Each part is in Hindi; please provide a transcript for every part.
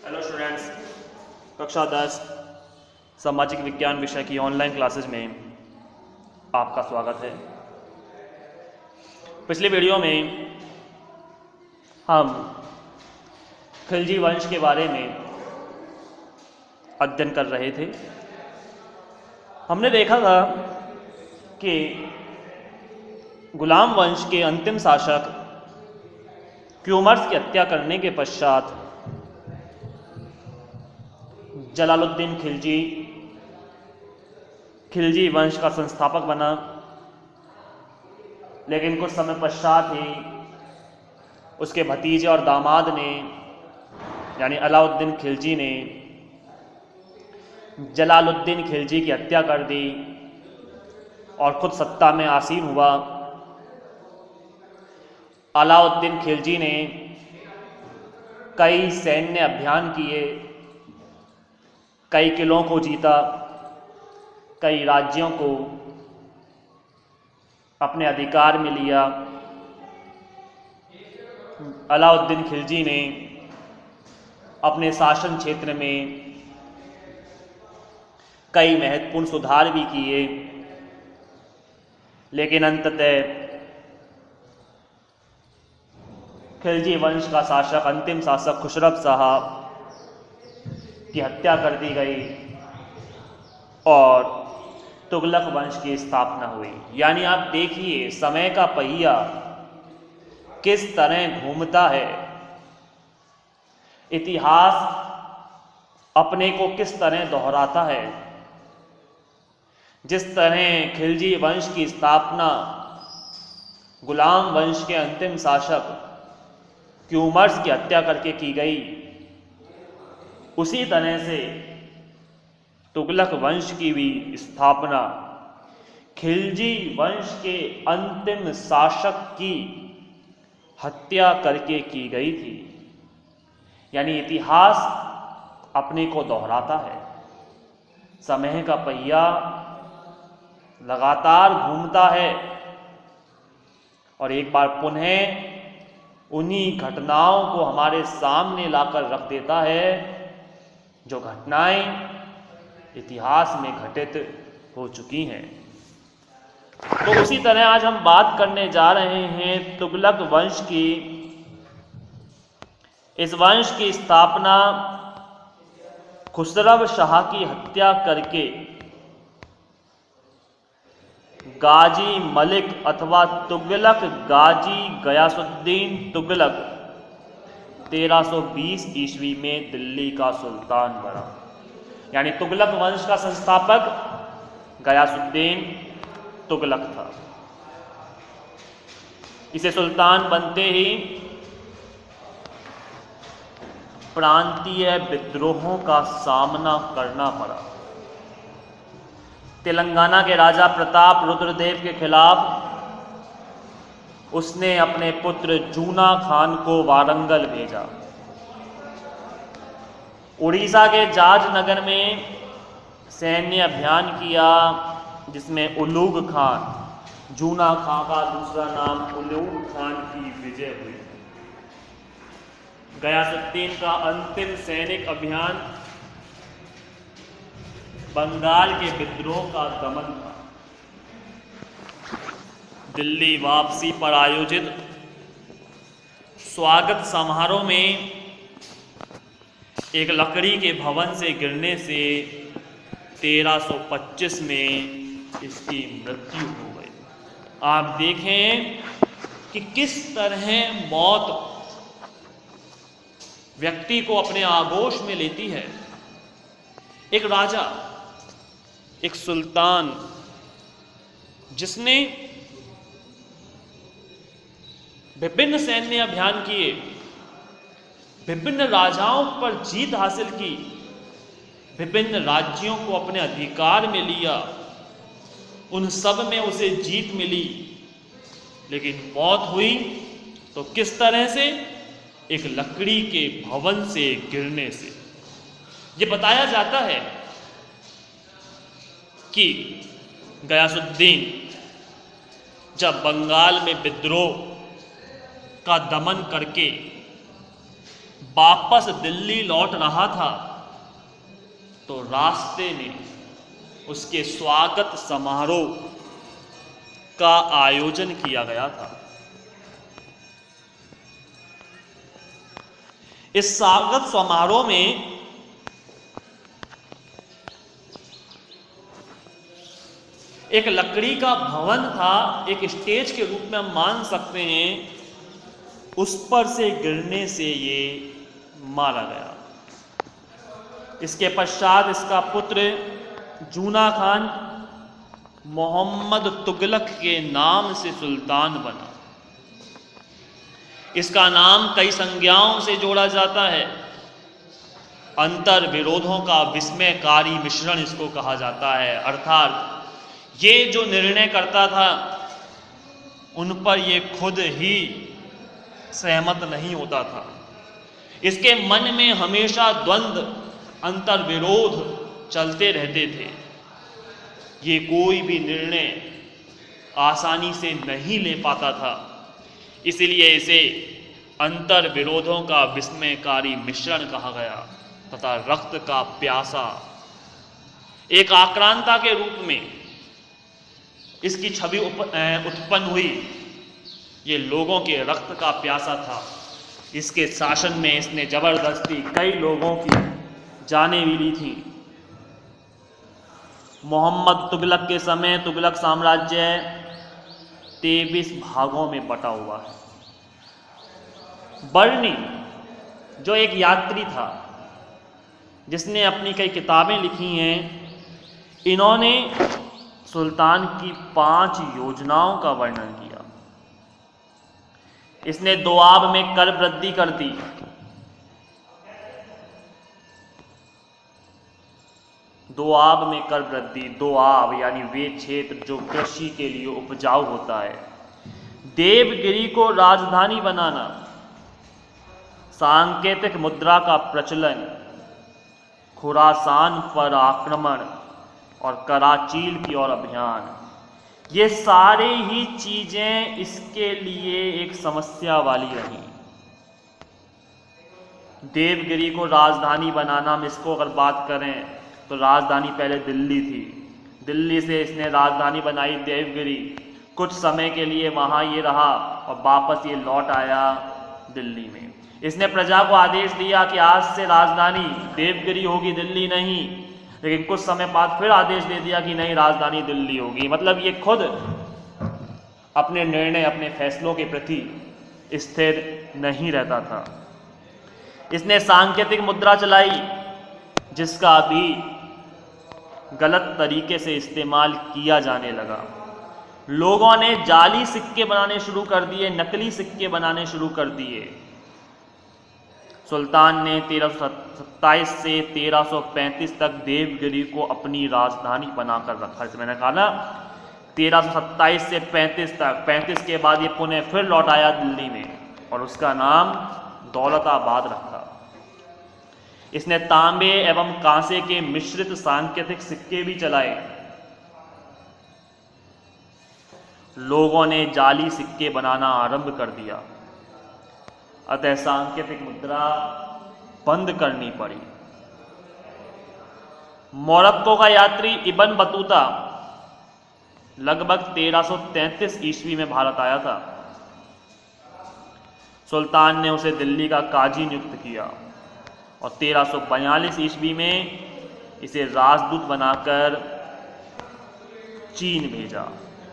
हेलो स्टूडेंट्स, कक्षा 10 सामाजिक विज्ञान विषय की ऑनलाइन क्लासेज में आपका स्वागत है। पिछले वीडियो में हम खिलजी वंश के बारे में अध्ययन कर रहे थे। हमने देखा था कि गुलाम वंश के अंतिम शासक क्यूमर्स की हत्या करने के पश्चात जलालुद्दीन खिलजी वंश का संस्थापक बना, लेकिन कुछ समय पश्चात ही उसके भतीजे और दामाद ने यानी अलाउद्दीन खिलजी ने जलालुद्दीन खिलजी की हत्या कर दी और खुद सत्ता में आसीन हुआ। अलाउद्दीन खिलजी ने कई सैन्य अभियान किए, कई किलों को जीता, कई राज्यों को अपने अधिकार में लिया। अलाउद्दीन खिलजी ने अपने शासन क्षेत्र में कई महत्वपूर्ण सुधार भी किए, लेकिन अंततः खिलजी वंश का शासक अंतिम शासक खुसरब शाह की हत्या कर दी गई और तुगलक वंश की स्थापना हुई। यानी आप देखिए समय का पहिया किस तरह घूमता है, इतिहास अपने को किस तरह दोहराता है। जिस तरह खिलजी वंश की स्थापना गुलाम वंश के अंतिम शासक क्यूमर्स की हत्या करके की गई, उसी तरह से तुगलक वंश की भी स्थापना खिलजी वंश के अंतिम शासक की हत्या करके की गई थी। यानी इतिहास अपने को दोहराता है, समय का पहिया लगातार घूमता है और एक बार पुनः उन्हीं घटनाओं को हमारे सामने लाकर रख देता है जो घटनाएं इतिहास में घटित हो चुकी हैं। तो उसी तरह आज हम बात करने जा रहे हैं तुगलक वंश की। इस वंश की स्थापना खुसरब शाह की हत्या करके गाजी मलिक अथवा तुगलक गाजी गयासुद्दीन तुगलक 1320 ईस्वी में दिल्ली का सुल्तान बना। यानी तुगलक वंश का संस्थापक गयासुद्दीन तुगलक था। इसे सुल्तान बनते ही प्रांतीय विद्रोहों का सामना करना पड़ा। तेलंगाना के राजा प्रताप रुद्रदेव के खिलाफ उसने अपने पुत्र जूना खान को वारंगल भेजा। उड़ीसा के जाजनगर में सैन्य अभियान किया, जिसमें उलूग खान, जूना खान का दूसरा नाम उलूग खान की विजय हुई। गयासुद्दीन का अंतिम सैनिक अभियान बंगाल के विद्रोह का दमन था। दिल्ली वापसी पर आयोजित स्वागत समारोह में एक लकड़ी के भवन से गिरने से 1325 में इसकी मृत्यु हो गई। आप देखें कि किस तरह मौत व्यक्ति को अपने आगोश में लेती है। एक राजा, एक सुल्तान, जिसने विभिन्न सैन्य अभियान किए, विभिन्न राजाओं पर जीत हासिल की, विभिन्न राज्यों को अपने अधिकार में लिया, उन सब में उसे जीत मिली, लेकिन मौत हुई तो किस तरह से? एक लकड़ी के भवन से गिरने से। ये बताया जाता है कि गयासुद्दीन जब बंगाल में विद्रोह का दमन करके वापस दिल्ली लौट रहा था तो रास्ते में उसके स्वागत समारोह का आयोजन किया गया था। इस स्वागत समारोह में एक लकड़ी का भवन था, एक स्टेज के रूप में हम मान सकते हैं। उस पर से गिरने से ये मारा गया। इसके पश्चात इसका पुत्र जूना खान मोहम्मद तुगलक के नाम से सुल्तान बना। इसका नाम कई संज्ञाओं से जोड़ा जाता है। अंतर विरोधों का विस्मयकारी मिश्रण इसको कहा जाता है। अर्थात ये जो निर्णय करता था उन पर ये खुद ही सहमत नहीं होता था। इसके मन में हमेशा द्वंद्व, अंतर विरोध चलते रहते थे। ये कोई भी निर्णय आसानी से नहीं ले पाता था। इसलिए इसे अंतर विरोधों का विस्मयकारी मिश्रण कहा गया तथा रक्त का प्यासा एक आक्रांता के रूप में इसकी छवि उत्पन्न हुई। ये लोगों के रक्त का प्यासा था। इसके शासन में इसने जबरदस्ती कई लोगों की जानें भी ली थी। मोहम्मद तुगलक के समय तुगलक साम्राज्य 23 भागों में बटा हुआ है। बर्नी जो एक यात्री था जिसने अपनी कई किताबें लिखी हैं, इन्होंने सुल्तान की 5 योजनाओं का वर्णन किया। इसने दोआब में कर वृद्धि कर दी। दोआब में कर वृद्धि, दोआब यानी वे क्षेत्र जो कृषि के लिए उपजाऊ होता है। देवगिरी को राजधानी बनाना, सांकेतिक मुद्रा का प्रचलन, खुरासान पर आक्रमण और कराचील की ओर अभियान, ये सारे ही चीजें इसके लिए एक समस्या वाली रही। देवगिरी को राजधानी बनाना में इसको अगर बात करें तो राजधानी पहले दिल्ली थी। दिल्ली से इसने राजधानी बनाई देवगिरी। कुछ समय के लिए वहां ये रहा और वापस ये लौट आया दिल्ली में। इसने प्रजा को आदेश दिया कि आज से राजधानी देवगिरी होगी, दिल्ली नहीं। लेकिन कुछ समय बाद फिर आदेश दे दिया कि नहीं, राजधानी दिल्ली होगी। मतलब ये खुद अपने निर्णय, अपने फैसलों के प्रति स्थिर नहीं रहता था। इसने सांकेतिक मुद्रा चलाई जिसका भी गलत तरीके से इस्तेमाल किया जाने लगा। लोगों ने जाली सिक्के बनाने शुरू कर दिए, नकली सिक्के बनाने शुरू कर दिए। सुल्तान ने 1327 से 1335 तक देवगिरी को अपनी राजधानी बनाकर रखा। जैसे मैंने कहा ना, 1327 से 35 तक, 35 के बाद ये पुनः फिर लौट आया दिल्ली में और उसका नाम दौलताबाद रखा। इसने तांबे एवं कांसे के मिश्रित सांकेतिक सिक्के भी चलाए। लोगों ने जाली सिक्के बनाना आरंभ कर दिया, अतः सांकेतिक मुद्रा बंद करनी पड़ी। मोरक्को का यात्री इब्न बतूता लगभग 1333 ईस्वी में भारत आया था। सुल्तान ने उसे दिल्ली का काजी नियुक्त किया और 1342 ईस्वी में इसे राजदूत बनाकर चीन भेजा।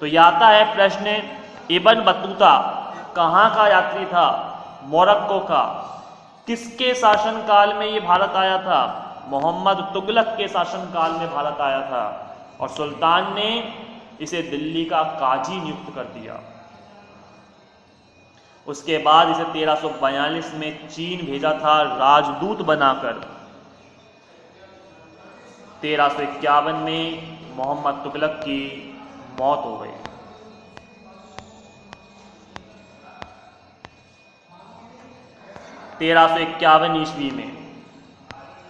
तो ये आता है प्रश्न, इब्न बतूता कहाँ का यात्री था? मोरक्को का। किसके शासनकाल में ये भारत आया था? मोहम्मद तुगलक के शासनकाल में भारत आया था और सुल्तान ने इसे दिल्ली का काजी नियुक्त कर दिया। उसके बाद इसे 1342 में चीन भेजा था राजदूत बनाकर। 1351 में मोहम्मद तुगलक की मौत हो गई। 1351 ईस्वी में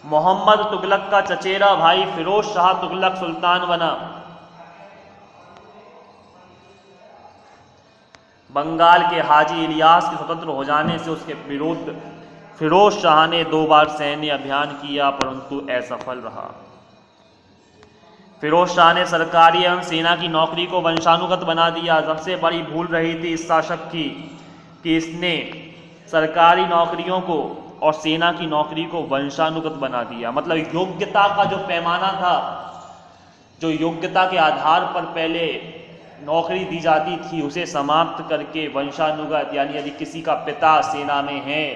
मोहम्मद तुगलक का चचेरा भाई फिरोज शाह तुगलक सुल्तान बना। बंगाल के हाजी इलियास के स्वतंत्र हो जाने से उसके विरुद्ध फिरोज शाह ने 2 बार सैन्य अभियान किया परंतु असफल रहा। फिरोज शाह ने सरकारी एवं सेना की नौकरी को वंशानुगत बना दिया। सबसे बड़ी भूल रही थी इस शासक की कि इसने सरकारी नौकरियों को और सेना की नौकरी को वंशानुगत बना दिया। मतलब योग्यता का जो पैमाना था, जो योग्यता के आधार पर पहले नौकरी दी जाती थी, उसे समाप्त करके वंशानुगत, यानी यदि किसी का पिता सेना में है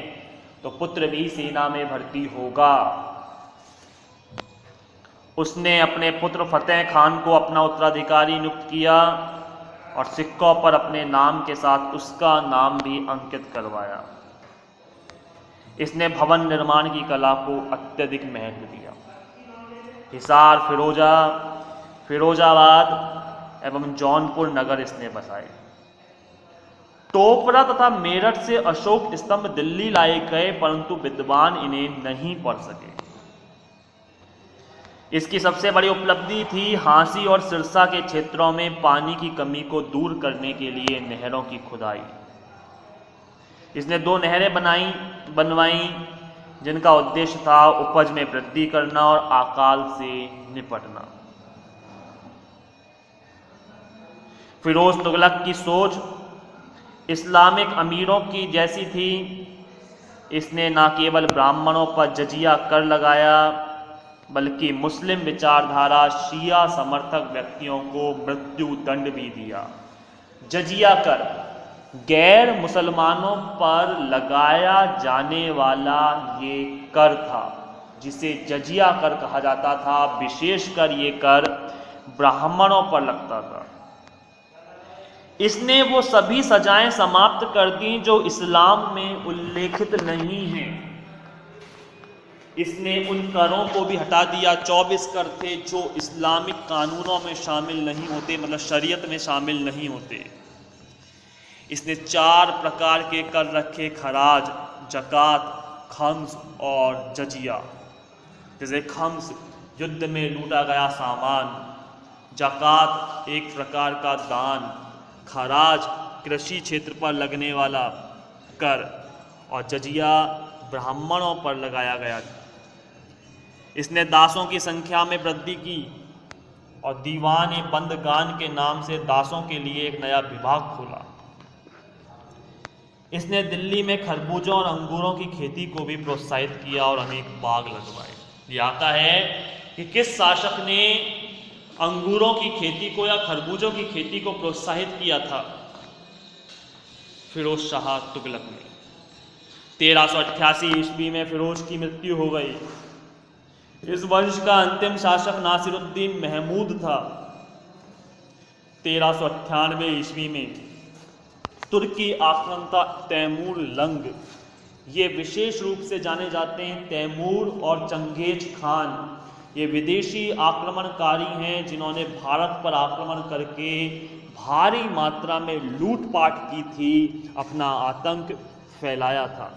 तो पुत्र भी सेना में भर्ती होगा। उसने अपने पुत्र फतेह खान को अपना उत्तराधिकारी नियुक्त किया और सिक्कों पर अपने नाम के साथ उसका नाम भी अंकित करवाया। इसने भवन निर्माण की कला को अत्यधिक महत्व दिया। हिसार, फिरोजाबाद एवं जौनपुर नगर इसने बसाए। टोपरा तथा मेरठ से अशोक स्तंभ दिल्ली लाए गए परंतु विद्वान इन्हें नहीं पढ़ सके। इसकी सबसे बड़ी उपलब्धि थी हांसी और सिरसा के क्षेत्रों में पानी की कमी को दूर करने के लिए नहरों की खुदाई। इसने 2 नहरें बनवाई जिनका उद्देश्य था उपज में वृद्धि करना और अकाल से निपटना। फिरोज तुगलक की सोच इस्लामिक अमीरों की जैसी थी। इसने न केवल ब्राह्मणों पर जजिया कर लगाया बल्कि मुस्लिम विचारधारा शिया समर्थक व्यक्तियों को मृत्यु दंड भी दिया। जजिया कर गैर मुसलमानों पर लगाया जाने वाला ये कर था जिसे जजिया कर कहा जाता था। विशेषकर ये कर ब्राह्मणों पर लगता था। इसने वो सभी सजाएं समाप्त कर दी जो इस्लाम में उल्लेखित नहीं हैं। इसने उन करों को भी हटा दिया। 24 कर थे जो इस्लामिक कानूनों में शामिल नहीं होते, मतलब शरीयत में शामिल नहीं होते। इसने 4 प्रकार के कर रखे, खराज, जकात, खम्स और जजिया। जैसे खम्स युद्ध में लूटा गया सामान, जकात एक प्रकार का दान, खराज कृषि क्षेत्र पर लगने वाला कर और जजिया ब्राह्मणों पर लगाया गया। इसने दासों की संख्या में वृद्धि की और दीवान बंदगान के नाम से दासों के लिए एक नया विभाग खोला। इसने दिल्ली में खरबूजों और अंगूरों की खेती को भी प्रोत्साहित किया और अनेक बाग लगवाए। ये आता है कि किस शासक ने अंगूरों की खेती को या खरबूजों की खेती को प्रोत्साहित किया था? फिरोज शाह तुगलक ने। 1388 ईस्वी में फिरोज की मृत्यु हो गई। इस वंश का अंतिम शासक नासिरुद्दीन महमूद था। 1398 ईस्वी में तुर्की आक्रांता तैमूर लंग, ये विशेष रूप से जाने जाते हैं तैमूर और चंगेज खान। ये विदेशी आक्रमणकारी हैं जिन्होंने भारत पर आक्रमण करके भारी मात्रा में लूटपाट की थी, अपना आतंक फैलाया था।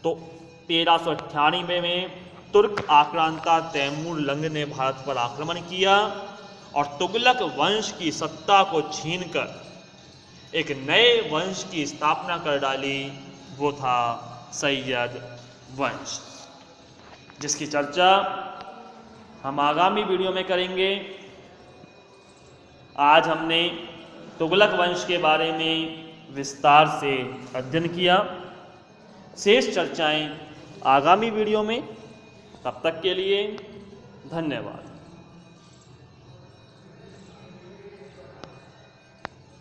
तो 1398 में तुर्क आक्रांता तैमूर लंग ने भारत पर आक्रमण किया और तुगलक वंश की सत्ता को छीनकर एक नए वंश की स्थापना कर डाली। वो था सैयद वंश, जिसकी चर्चा हम आगामी वीडियो में करेंगे। आज हमने तुगलक वंश के बारे में विस्तार से अध्ययन किया। शेष चर्चाएं आगामी वीडियो में। तब तक के लिए धन्यवाद।